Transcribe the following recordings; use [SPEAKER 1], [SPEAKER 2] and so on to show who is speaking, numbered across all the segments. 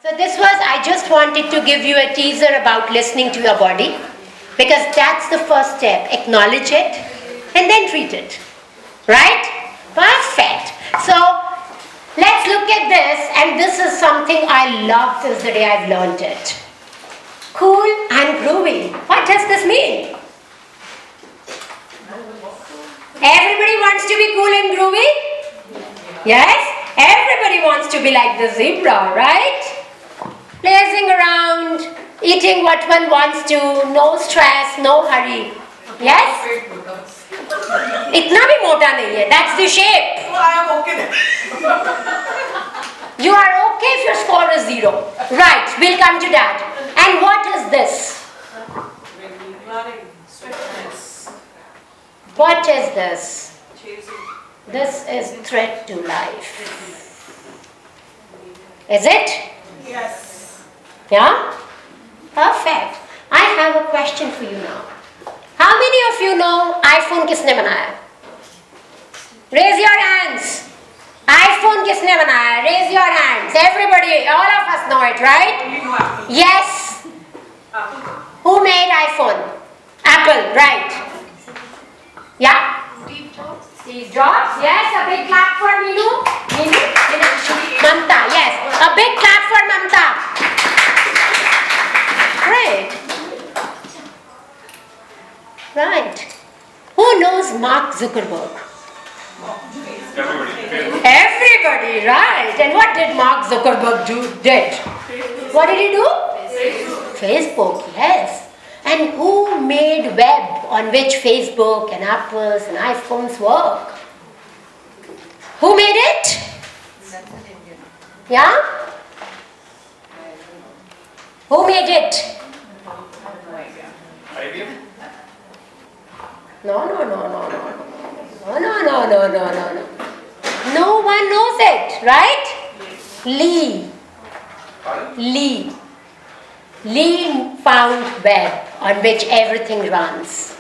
[SPEAKER 1] So this was, I just wanted to give you a teaser about listening to your body, because that's the first step. Acknowledge it and then treat it. Right? Perfect. So let's look at this, and this is something I love since the day I've learned it. Cool and groovy. What does this mean? Everybody wants to be cool and groovy? Yes? Everybody wants to be like the zebra, right? Lazing around, eating what one wants to, no stress, no hurry. Yes? इतना भी मोटा नहीं है. That's the shape.
[SPEAKER 2] I am okay.
[SPEAKER 1] You are okay if your score is 0. Right, we'll come to that. And what is this? What is this? This is threat to life. Is it?
[SPEAKER 2] Yes.
[SPEAKER 1] Yeah? Perfect. I have a question for you now. How many of you know iPhone किसने बनाया? Raise your hands. iPhone किसने बनाया? Raise your hands. Everybody, all of us know it, right? Yes. Who made iPhone? Apple, right? Yeah? Steve Jobs. Yes, a big clap for Minu. Mamta, yes. A big clap for Mamta. Great. Right. Who knows Mark Zuckerberg? Everybody, right. And what did Mark Zuckerberg did? What did he do? Facebook, yes. And who made web on which Facebook and Apples and iPhones work? Who made it? Yeah? Who made it? No. No one knows it, right? Lee found web on which everything runs.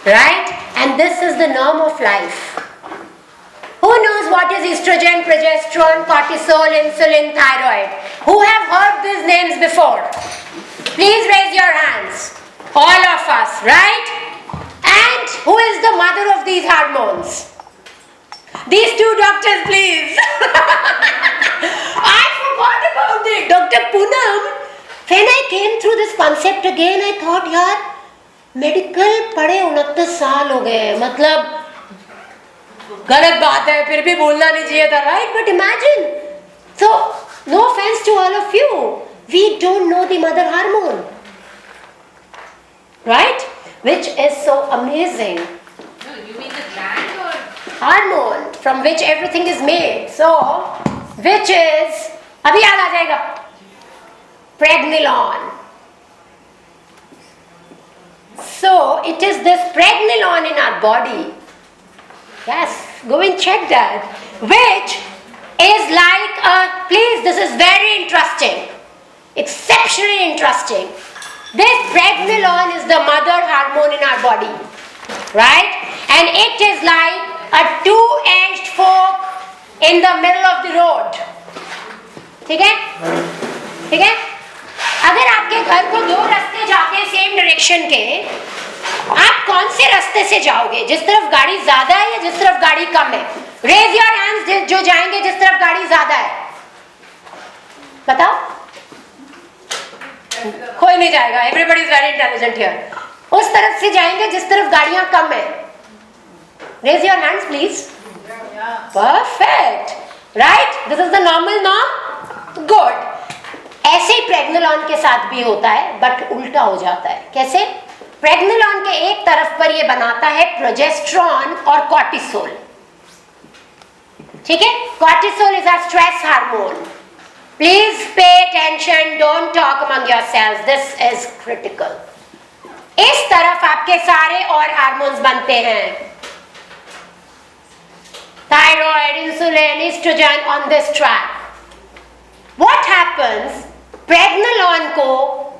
[SPEAKER 1] Right? And this is the norm of life. Who knows what is estrogen, progesterone, cortisol, insulin, thyroid? Who have heard these names before? Please raise your hands. All of us, right? And who is the mother of these hormones? These two doctors, please. I forgot about it. Dr. Poonam. When I came through this concept again, I thought, यार, medical पढ़े 29 साल हो गए. मतलब गलत बात है, फिर भी बोलना नहीं चाहिए था, right? But imagine. So, no offense to all of you. We don't know the mother hormone. Right? Which is so amazing.
[SPEAKER 3] No, you mean the gland or?
[SPEAKER 1] Hormone from which everything is made. So, which is, अभी याद आ जाएगा, pregnenolone. So, it is this pregnenolone in our body. Yes, go and check that. Which is like a, please, this is very interesting. Exceptionally interesting. This pregnenolone is the mother hormone in our body, right? And it is like a two-edged fork in the middle of the road. ठीक है? ठीक है? अगर आपके घर को 2 रास्ते जाके सेम डायरेक्शन के, आप कौन से रास्ते से जाओगे? जिस तरफ गाड़ी ज्यादा है या जिस तरफ गाड़ी कम है? Raise your hands जो जाएंगे जिस तरफ गाड़ी ज्यादा है. बताओ? कोई नहीं जाएगा. Everybody is very intelligent here. उस तरफ से जाएंगे जिस तरफ गाड़ियां कम है. Raise your hands, please. Perfect. Right? This is the normal norm. Good. ऐसे ही प्रेग्नेलोन के साथ भी होता है, बट उल्टा हो जाता है. कैसे? प्रेग्नेलोन के एक तरफ पर ये बनाता है प्रोजेस्टेरॉन और कॉर्टिसोल. ठीक है? Cortisol is our stress hormone. Please pay attention, don't talk among yourselves. This is critical. इस तरफ आपके सारे और हार्मोन्स बनते हैं. Thyroid, insulin, estrogen on this track. What happens? Pregnenolone को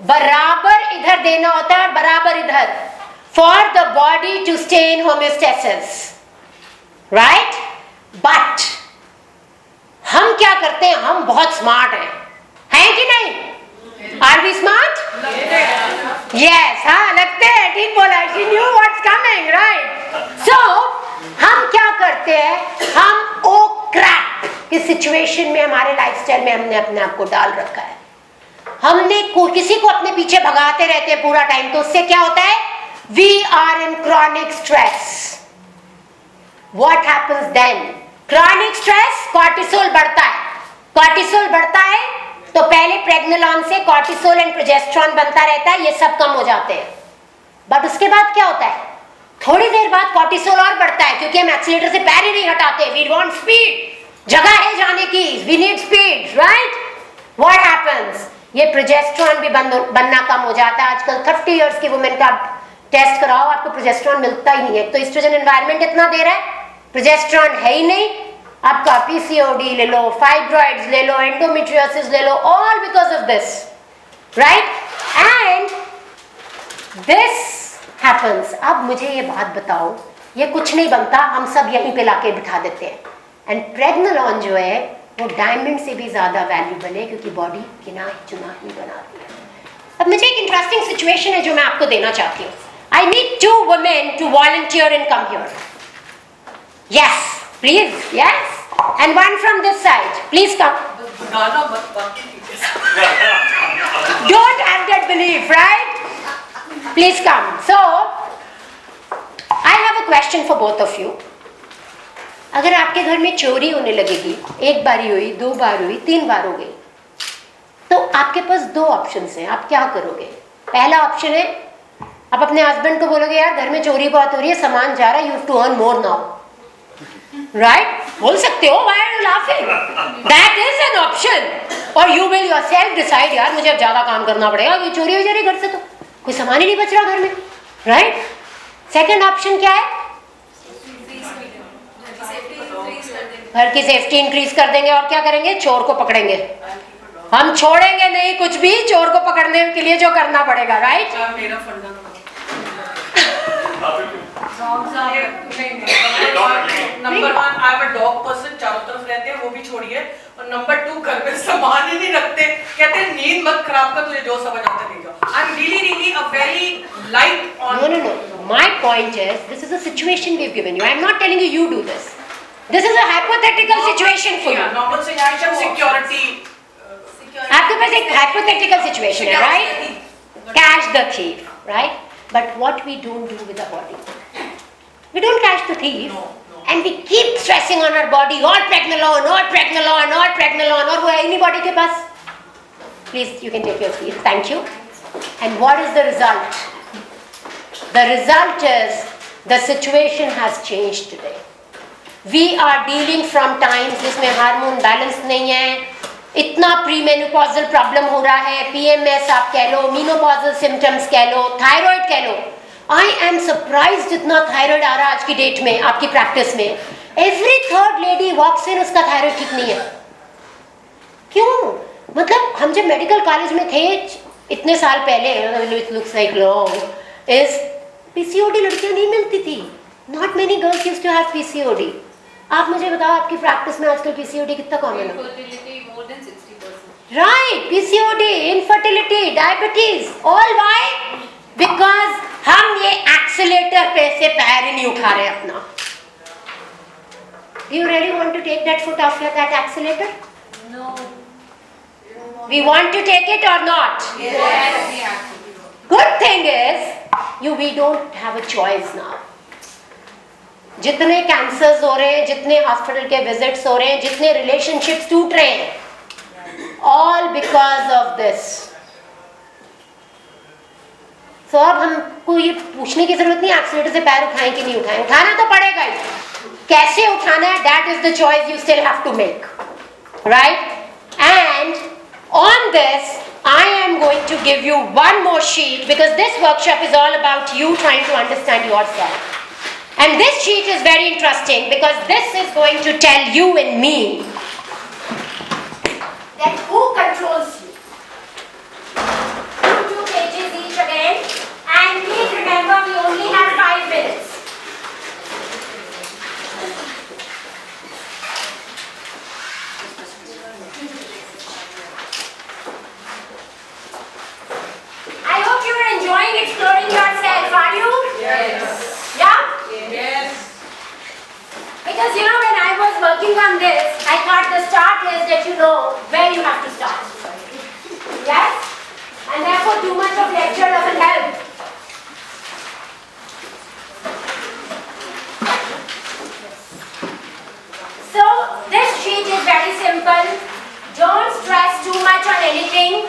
[SPEAKER 1] बराबर इधर देना होता है, बराबर इधर, for the body to stay in homeostasis. Right? But हम क्या करते हैं? हम बहुत स्मार्ट हैं. We smart? यस, हाँ लगते हैं, ठीक बोला, she knew what's coming, right. So हम क्या करते हैं, हम ओ क्रैप की सिचुएशन में, हमारे लाइफस्टाइल में हमने अपने आप को डाल रखा है। हमने किसी को अपने पीछे भगाते रहते हैं पूरा टाइम, तो उससे क्या होता है, we are in chronic stress. What happens then? Chronic stress, cortisol बढ़ता है। कॉर्टिसोल बढ़ता है तो पहले प्रेग्नेलॉन से कॉर्टिसोल एंड प्रोजेस्टेरॉन बनता रहता है, ये सब कम हो जाते हैं। बट उसके बाद क्या होता है, थोड़ी देर बाद कॉर्टिसोल और बढ़ता है, क्योंकि हम एक्सीलेटर से पैर ही नहीं हटाते। वी वांट स्पीड, जगह है जाने की, we need speed, right. What happens, ये प्रोजेस्टेरॉन भी बनना कम हो जाता है। आजकल 30 इयर्स की वुमेन का टेस्ट कराओ, आपको प्रोजेस्टेरॉन मिलता ही नहीं है। तो एस्ट्रोजन एनवायरनमेंट इतना दे रहा है, प्रोजेस्टेरॉन है ही नहीं। आपका पीसीओडी ले लो, फाइब्रॉइड्स ले लो, एंडोमेट्रियोसिस ले लो, all because of this, right. And this happens. अब मुझे ये बात बताओ, ये कुछ नहीं बनता, हम सब यहीं पे लाके बिठा देते हैं। एंड प्रेग्नेलॉन जो है वो डायमंड से भी ज्यादा वैल्यूबल है, क्योंकि बॉडी गिना चुना ही बनाती है। अब मुझे एक इंटरेस्टिंग सिचुएशन है जो मैं आपको देना चाहती हूँ। I need 2 women to volunteer and come here. Yes, please, yes. And one from this side. Please come. Don't have that belief, right? Please come. So, I have a question for both of you. अगर आपके घर में चोरी होने लगेगी, एक बारी हुई, 2 बार हुई, 3 बार हो गई, तो आपके पास 2 ऑप्शंस हैं, आप क्या करोगे? पहला ऑप्शन है, आप अपने हस्बैंड को बोलोगे यार घर में चोरी बहुत हो रही है, सामान जा रहा है, you have to earn more now, right? बोल सकते हो, why are you laughing? That is an option. और यू विल योरसेल्फ डिसाइड, यार मुझे अब ज्यादा काम करना पड़ेगा, ये चोरी हो जा रही है घर से, तो कोई सामान ही नहीं बच रहा घर में, राइट? सेकेंड ऑप्शन क्या है? घर की सेफ्टी इंक्रीज कर देंगे, और क्या करेंगे? चोर को पकड़ेंगे। हम छोड़ेंगे नहीं कुछ भी, चोर को पकड़ने के लिए जो करना पड़ेगा, right?
[SPEAKER 2] Number 1, I am a dog person, चारों तरफ रहते हैं वो भी छोड़िए, और नंबर 2, घर में सामान ही नहीं रखते, कहते हैं नींद मत खराब कर, तुझे जो समझ आता है ले जाओ। I am really a very light on.
[SPEAKER 1] No. My point is, this is a situation we've given you. I'm not telling you you do this. This is a hypothetical situation for you.
[SPEAKER 2] Normal situation, security.
[SPEAKER 1] आपके पास एक hypothetical situation है, right? Catch the thief, right? But what we don't do with the body, we don't catch the thief, and we keep stressing on our body, or pregnenolone, और वो है ही नहीं body के पास. Please, you can take your seat. Thank you. And what is the result? The result is the situation has changed today. We are dealing from times जिसमें hormone balance नहीं है, इतना premenopausal problem हो रहा है, PMS आप कह लो, menopausal symptoms कह लो, थायराइड कह लो। आई एम सरप्राइज्ड जितना थायराइड आ रहा है आज की डेट में आपकी प्रैक्टिस में। एवरी थर्ड लेडी वॉक्स इन, उसका थायराइड ठीक नहीं है। क्यों? मतलब हम जब मेडिकल कॉलेज में थे इतने साल पहले, it looks like long, is PCOD लड़कियां नहीं मिलती थी। Not many girls used to have PCOD. आप मुझे बताओ आपकी प्रैक्टिस में आजकल पीसीओडी कितना कॉमन है?
[SPEAKER 3] More than 60%.
[SPEAKER 1] Right, PCOD, infertility, diabetes, all why? Because हम ये एक्सीलेटर पे से पैर ही नहीं उठा रहे अपना। Do you really want to take that foot off that accelerator?
[SPEAKER 3] No.
[SPEAKER 1] We want to take it or not?
[SPEAKER 3] Yes.
[SPEAKER 1] Good thing is we don't have a choice now. जितने कैंसर्स हो रहे हैं, जितने हॉस्पिटल के visits हो रहे हैं, जितने रिलेशनशिप्स टूट रहे हैं, ऑल बिकॉज ऑफ दिस। तो अब हमको ये पूछने की जरूरत नहीं एक्सीलेटर से पैर उठाएं कि नहीं उठाएं, उठाना तो पड़ेगा ही। कैसे उठाना है, that is the choice you still have to make, right? And on this I am going to give you one more sheet, because this workshop is all about you trying to understand yourself. And this sheet is very interesting because this is going to tell you and me that who controls you. 2 pages each again, and please remember we only have 5 minutes. exploring yourself, are you?
[SPEAKER 2] Yes.
[SPEAKER 1] Yeah?
[SPEAKER 2] Yes.
[SPEAKER 1] Because when I was working on this, I thought the start is that you know where you have to start. Yes? And therefore too much of lecture doesn't help. So this sheet is very simple. Don't stress too much on anything.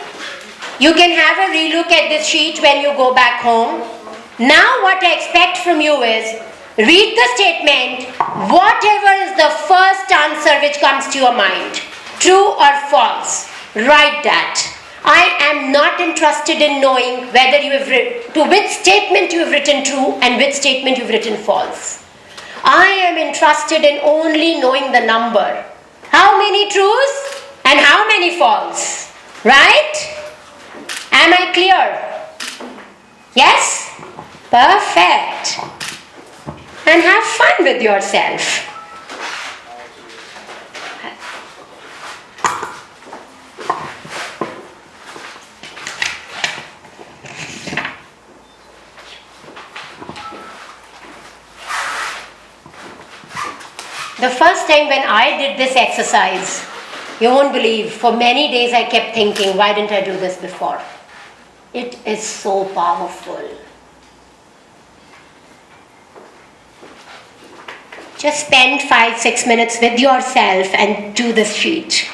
[SPEAKER 1] You can have a relook at this sheet when you go back home. Now what I expect from you is, read the statement, whatever is the first answer which comes to your mind, true or false, write that. I am not interested in knowing whether you have to which statement you have written true and which statement you have written false. I am interested in only knowing the number. How many truths and how many false? Right? Am I clear? Yes? Perfect. And have fun with yourself. The first time when I did this exercise, you won't believe, for many days I kept thinking, why didn't I do this before? It is so powerful. Just spend 5-6 minutes with yourself and do this sheet.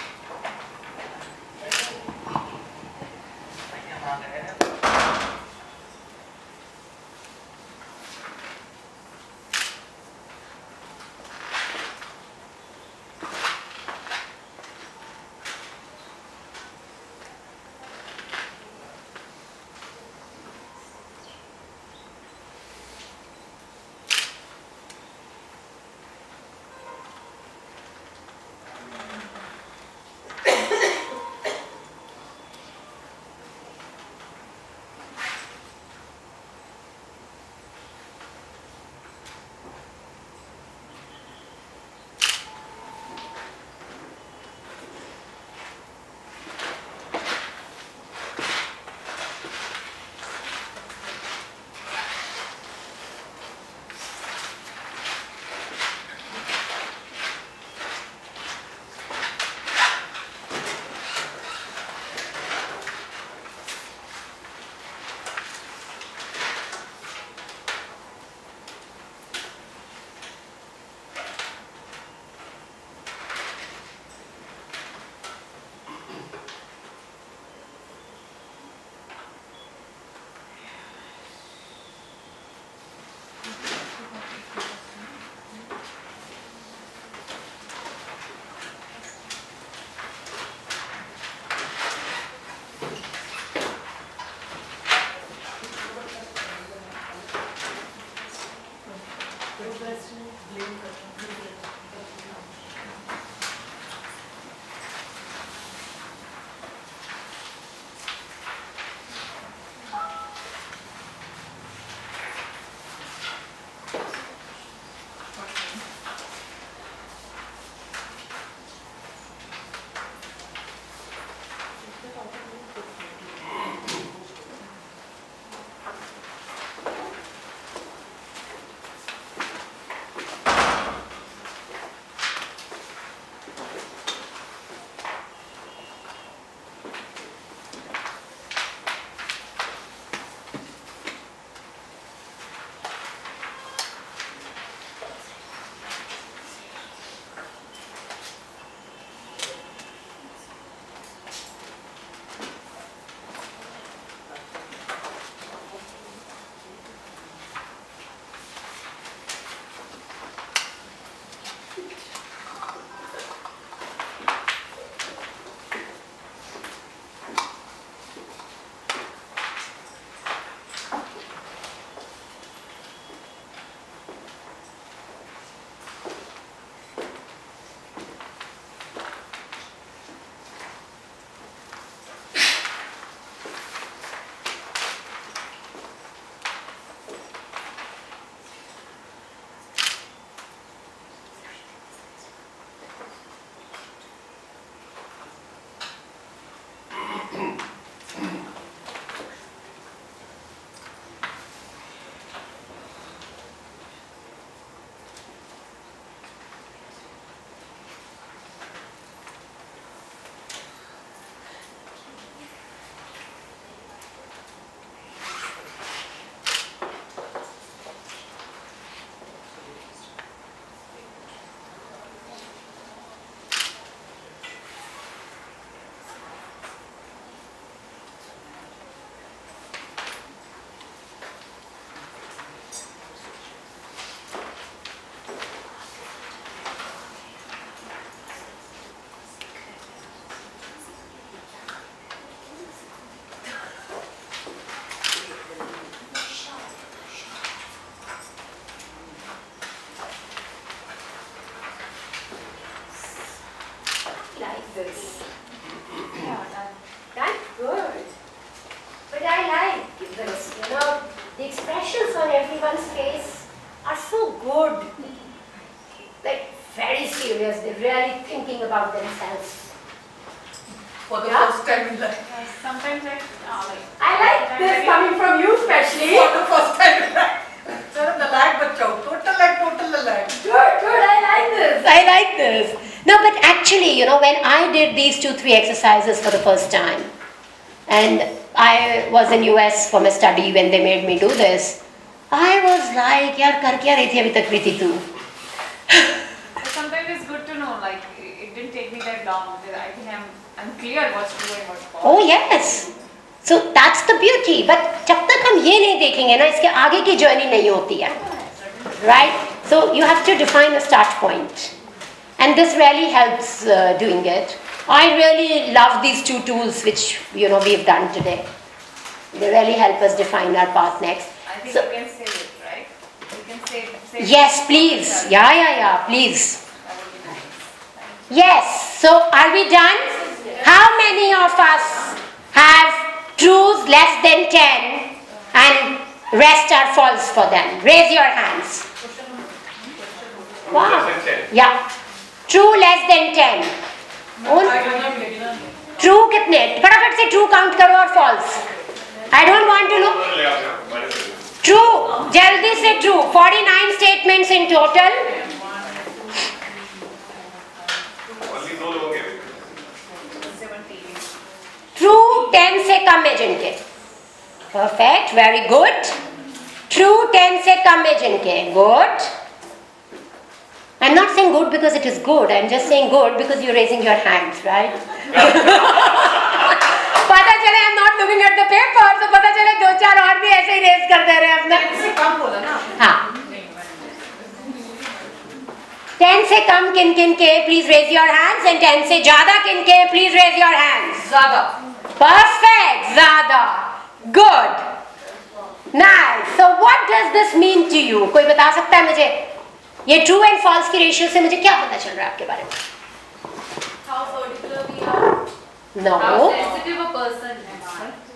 [SPEAKER 2] for the
[SPEAKER 1] Yeah.
[SPEAKER 2] first time in life.
[SPEAKER 3] Sometimes
[SPEAKER 1] I like this coming from you especially.
[SPEAKER 2] For the first time in life. चलो ललाट बच्चों, total ललाट.
[SPEAKER 1] Good, I like this. I like this. No, but actually, you know, when I did these 2-3 exercises for the first time, and I was in US for my study when they made me do this, I was like, यार कर क्या रही थी अभी तक प्रीति तू?
[SPEAKER 3] sometimes it's good to know, like it didn't take me that long. I think I'm clear what's true and what's false.
[SPEAKER 1] Oh yes. So that's the beauty. But जब तक हम ये नहीं देखेंगे ना, इसके आगे की जर्नी नहीं होती है. Right? So you have to define a start point. And this really helps doing it. I really love these 2 tools which, you know, we've done today. They really help us define our path next.
[SPEAKER 3] I think
[SPEAKER 1] So,
[SPEAKER 3] you can say it, right? You can say
[SPEAKER 1] yes, please. Yeah, please.
[SPEAKER 3] That would be nice.
[SPEAKER 1] Yes. So are we done? How many of us have truths less than 10 and rest are false for them? Raise your hands. Wow. Yeah. True less than 10. True कितने? फटाफट से true count करो और false. I don't want to know. True. जल्दी से true. 49 statements in total. True 10 से कम है जिनके. Perfect. Very good. True 10 से कम है जिनके. Good. I'm not saying good because it is good. I'm just saying good because you're raising your hands, right? पता चले I'm not looking at the paper, तो पता चले 2-4 और भी ऐसे ही रेज कर दे रहे हैं अपना.
[SPEAKER 2] इससे कम बोला ना.
[SPEAKER 1] हाँ. 10 से कम किन किन के please raise your hands and 10 से ज़्यादा किन के please raise your hands.
[SPEAKER 2] ज़्यादा.
[SPEAKER 1] Perfect. ज़्यादा. Good. Nice. So what does this mean to you? कोई बता सकता है मुझे? ये true and false की रेशियो से मुझे क्या पता चल रहा है आपके बारे में?
[SPEAKER 3] How particular we are.
[SPEAKER 1] No.
[SPEAKER 3] How sensitive a person is.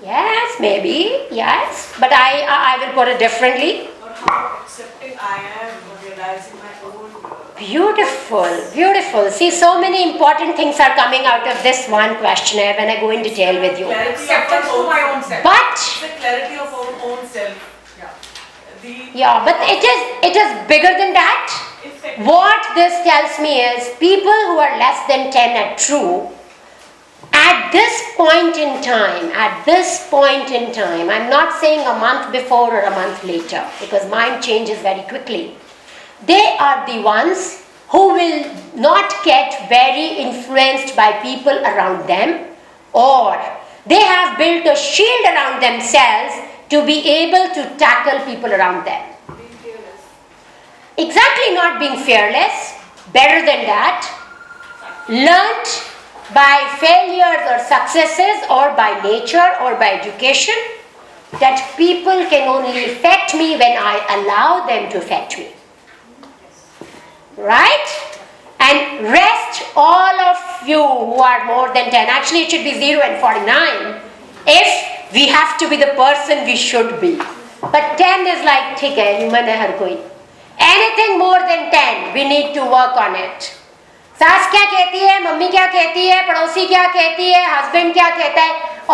[SPEAKER 1] Yes, maybe. Yes. But I will put it differently.
[SPEAKER 2] और how accepting I am of realizing my own.
[SPEAKER 1] Beautiful. Beautiful. See, so many important things are coming out of this one questionnaire when I go in detail with you.
[SPEAKER 2] Acceptance to my own self.
[SPEAKER 1] But
[SPEAKER 2] The clarity of our own self. Yeah. The
[SPEAKER 1] yeah, but it is bigger than that.
[SPEAKER 2] effect.
[SPEAKER 1] What this tells me is people who are less than 10 at true, at this point in time, I'm not saying a month before or a month later because mind changes very quickly. They are the ones who will not get very influenced by people around them, or they have built a shield around themselves to be able to tackle people around them. Exactly, not being fearless. Better than that, learnt by failures or successes or by nature or by education that people can only affect me when I allow them to affect me. Right? And rest, all of you who are more than 10, actually it should be 0 and 49 if we have to be the person we should be. But 10 is like, ठीक है, human है हर कोई. Anything more than 10, we need to work on it. सास क्या कहती है, mummy क्या कहती है, पड़ोसी क्या कहती है, हस्बैंड क्या कहता है,